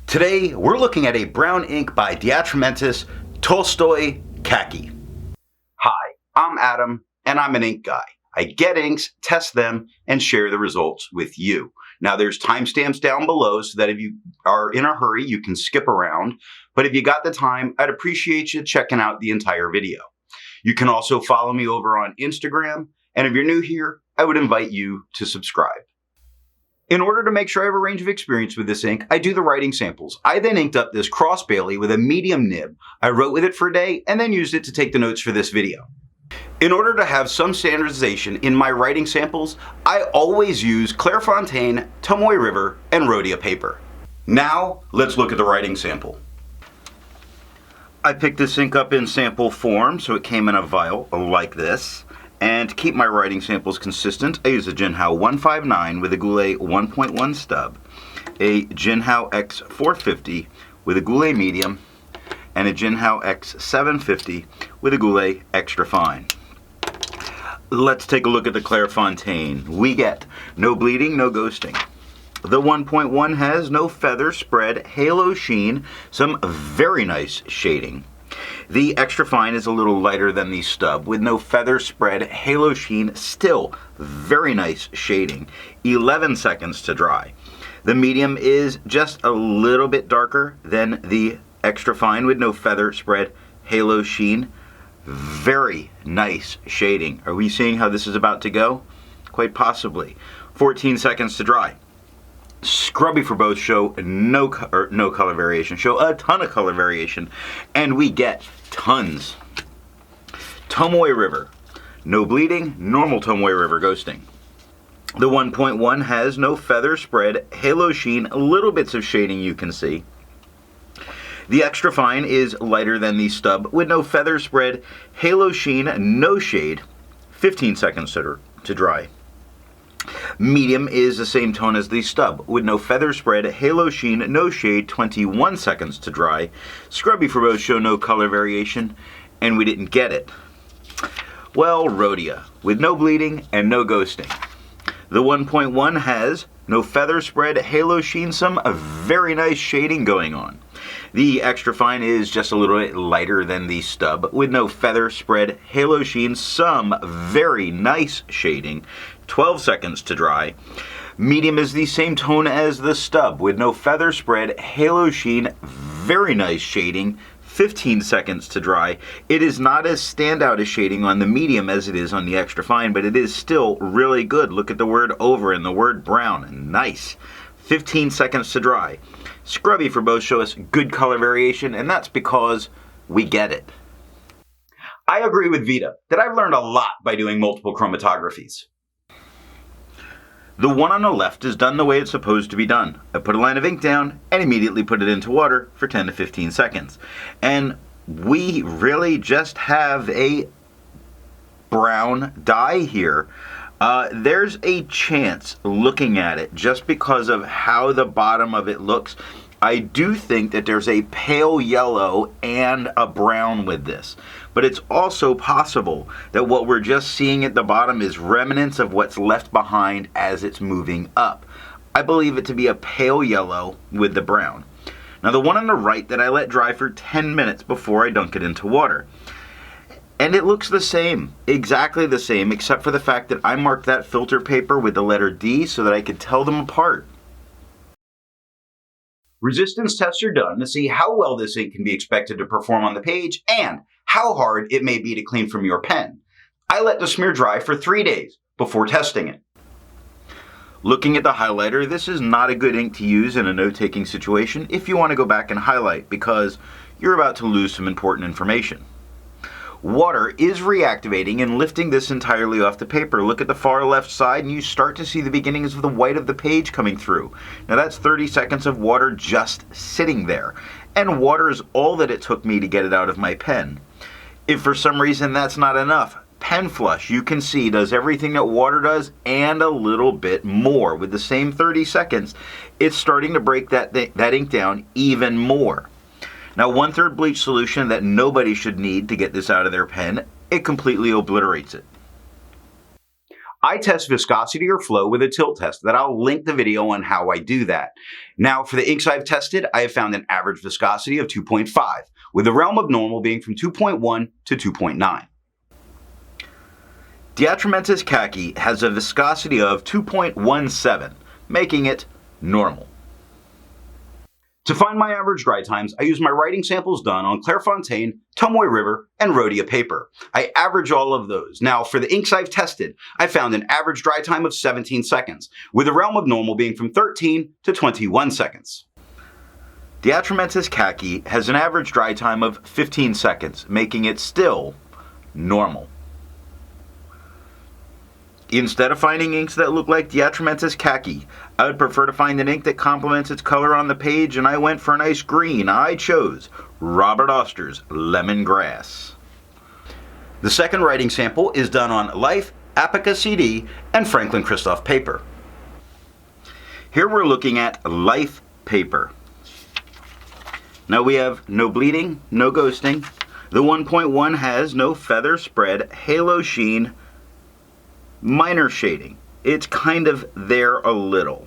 Today, we're looking at a brown ink by Atramentis Tolstoi Khaki. Hi, I'm Adam, and I'm an ink guy. I get inks, test them, and share the results with you. Now, there's timestamps down below so that if you are in a hurry, you can skip around. But if you got the time, I'd appreciate you checking out the entire video. You can also follow me over on Instagram, and if you're new here, I would invite you to subscribe. In order to make sure I have a range of experience with this ink, I do the writing samples. I then inked up this Cross Bailey with a medium nib. I wrote with it for a day and then used it to take the notes for this video. In order to have some standardization in my writing samples, I always use Clairfontaine, Tomoe River, and Rhodia paper. Now, let's look at the writing sample. I picked this ink up in sample form, so it came in a vial like this. And to keep my writing samples consistent, I use a Jinhao 159 with a Goulet 1.1 stub, a Jinhao X450 with a Goulet medium, and a Jinhao X750 with a Goulet extra fine. Let's take a look at the Clairfontaine. We get no bleeding, no ghosting. The 1.1 has no feather spread, halo sheen, some very nice shading. The extra fine is a little lighter than the stub with no feather spread, halo sheen, still very nice shading. 11 seconds to dry. The medium is just a little bit darker than the extra fine with no feather spread, halo sheen. Very nice shading. Are we seeing how this is about to go? Quite possibly. 14 seconds to dry. Scrubby for both, show no color variation, show a ton of color variation, and we get tons. Tomoe River, no bleeding, normal Tomoe River ghosting. The 1.1 has no feather spread, halo sheen, little bits of shading you can see. The extra fine is lighter than the stub with no feather spread, halo sheen, no shade. 15 seconds to dry. Medium is the same tone as the stub, with no feather spread, halo sheen, no shade, 21 seconds to dry. Scrubby for both, show no color variation, and we didn't get it. Well, Rhodia, with no bleeding and no ghosting. The 1.1 has no feather spread, halo sheen, some very nice shading going on. The extra fine is just a little bit lighter than the stub, with no feather spread, halo sheen, some very nice shading. 12 seconds to dry. Medium is the same tone as the stub, with no feather spread, halo sheen, very nice shading. 15 seconds to dry. It is not as standout as shading on the medium as it is on the extra fine, but it is still really good. Look at the word over and the word brown. Nice. 15 seconds to dry. Scrubby for both, show us good color variation, and that's because we get it. I agree with Vita that I've learned a lot by doing multiple chromatographies. The one on the left is done the way it's supposed to be done. I put a line of ink down and immediately put it into water for 10 to 15 seconds. And we really just have a brown dye here. There's a chance, looking at it, just because of how the bottom of it looks, I do think that there's a pale yellow and a brown with this. But it's also possible that what we're just seeing at the bottom is remnants of what's left behind as it's moving up. I believe it to be a pale yellow with the brown. Now the one on the right that I let dry for 10 minutes before I dunk it into water. And it looks the same, exactly the same, except for the fact that I marked that filter paper with the letter D so that I could tell them apart. Resistance tests are done to see how well this ink can be expected to perform on the page and how hard it may be to clean from your pen. I let the smear dry for 3 days before testing it. Looking at the highlighter, this is not a good ink to use in a note-taking situation if you want to go back and highlight because you're about to lose some important information. Water is reactivating and lifting this entirely off the paper. Look at the far left side and you start to see the beginnings of the white of the page coming through. Now that's 30 seconds of water just sitting there. And water is all that it took me to get it out of my pen. If for some reason that's not enough, pen flush, you can see, does everything that water does and a little bit more. With the same 30 seconds, it's starting to break that ink down even more. Now 1/3 bleach solution that nobody should need to get this out of their pen, it completely obliterates it. I test viscosity or flow with a tilt test that I'll link the video on how I do that. Now, for the inks I've tested, I have found an average viscosity of 2.5, with the realm of normal being from 2.1 to 2.9. The Atramentis Khaki has a viscosity of 2.17, making it normal. To find my average dry times, I use my writing samples done on Clairfontaine, Tomoe River, and Rhodia paper. I average all of those. Now, for the inks I've tested, I found an average dry time of 17 seconds, with the realm of normal being from 13 to 21 seconds. The Atramentis Khaki has an average dry time of 15 seconds, making it still normal. Instead of finding inks that look like the Atramentis Khaki, I would prefer to find an ink that complements its color on the page, and I went for a nice green. I chose Robert Oster's Lemongrass. The second writing sample is done on Life, Apica CD, and Franklin Christoph paper. Here we're looking at Life paper. Now we have no bleeding, no ghosting. The 1.1 has no feather spread, halo sheen, minor shading. It's kind of there a little.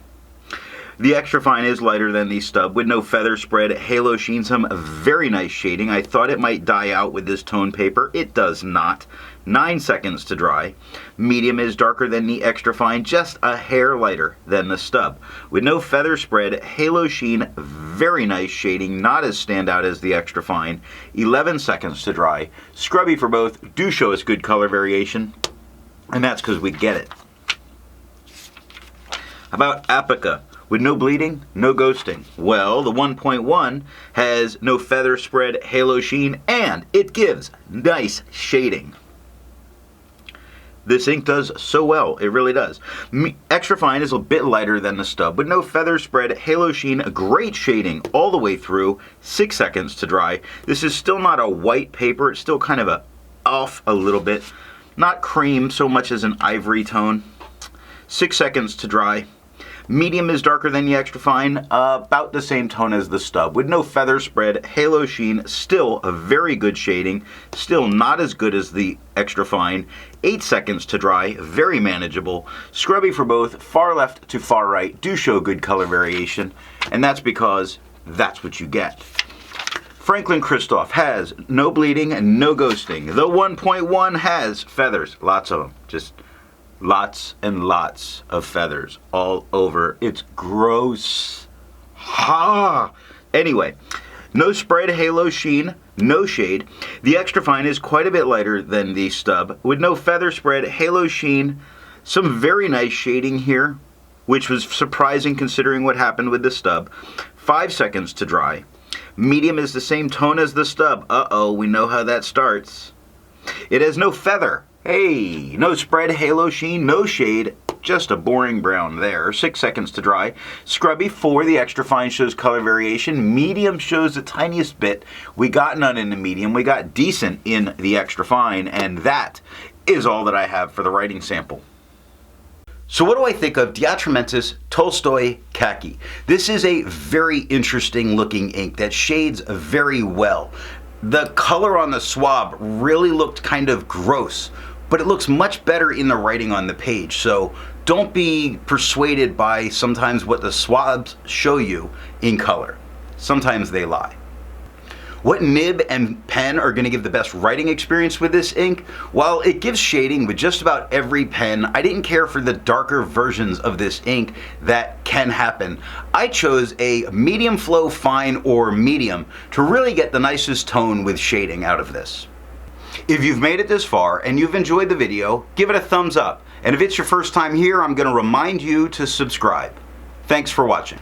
The extra fine is lighter than the stub with no feather spread, halo sheen, some very nice shading. I thought it might die out with this tone paper. It does not. 9 seconds to dry. Medium is darker than the extra fine, just a hair lighter than the stub. With no feather spread, halo sheen, very nice shading, not as standout as the extra fine. 11 seconds to dry. Scrubby for both, do show us good color variation. And that's because we get it. About Apica, with no bleeding, no ghosting. Well, the 1.1 has no feather spread, halo sheen, and it gives nice shading. This ink does so well, it really does. Extra fine is a bit lighter than the stub, with no feather spread, halo sheen, great shading all the way through. 6 seconds to dry. This is still not a white paper, it's still kind of off a little bit. Not cream so much as an ivory tone. 6 seconds to dry. Medium is darker than the extra fine, about the same tone as the stub. With no feather spread, halo sheen, still a very good shading. Still not as good as the extra fine. 8 seconds to dry, very manageable. Scrubby for both, far left to far right, do show good color variation. And that's because that's what you get. Franklin Christoph has no bleeding and no ghosting. The 1.1 has feathers, lots of them, just lots and lots of feathers all over. It's gross. Ha! Anyway, no spread, halo sheen, no shade. The extra fine is quite a bit lighter than the stub, with no feather spread, halo sheen, some very nice shading here, which was surprising considering what happened with the stub. 5 seconds to dry. Medium is the same tone as the stub. Uh-oh, we know how that starts. It has no feather. Hey, no spread, halo sheen, no shade. Just a boring brown there. 6 seconds to dry. Scrubby for the extra fine shows color variation. Medium shows the tiniest bit. We got none in the medium. We got decent in the extra fine. And that is all that I have for the writing sample. So what do I think of the Atramentis Tolstoi Khaki? This is a very interesting looking ink that shades very well. The color on the swab really looked kind of gross, but it looks much better in the writing on the page. So don't be persuaded by sometimes what the swabs show you in color. Sometimes they lie. What nib and pen are going to give the best writing experience with this ink? While it gives shading with just about every pen, I didn't care for the darker versions of this ink that can happen. I chose a medium flow fine or medium to really get the nicest tone with shading out of this. If you've made it this far and you've enjoyed the video, give it a thumbs up. And if it's your first time here, I'm going to remind you to subscribe. Thanks for watching.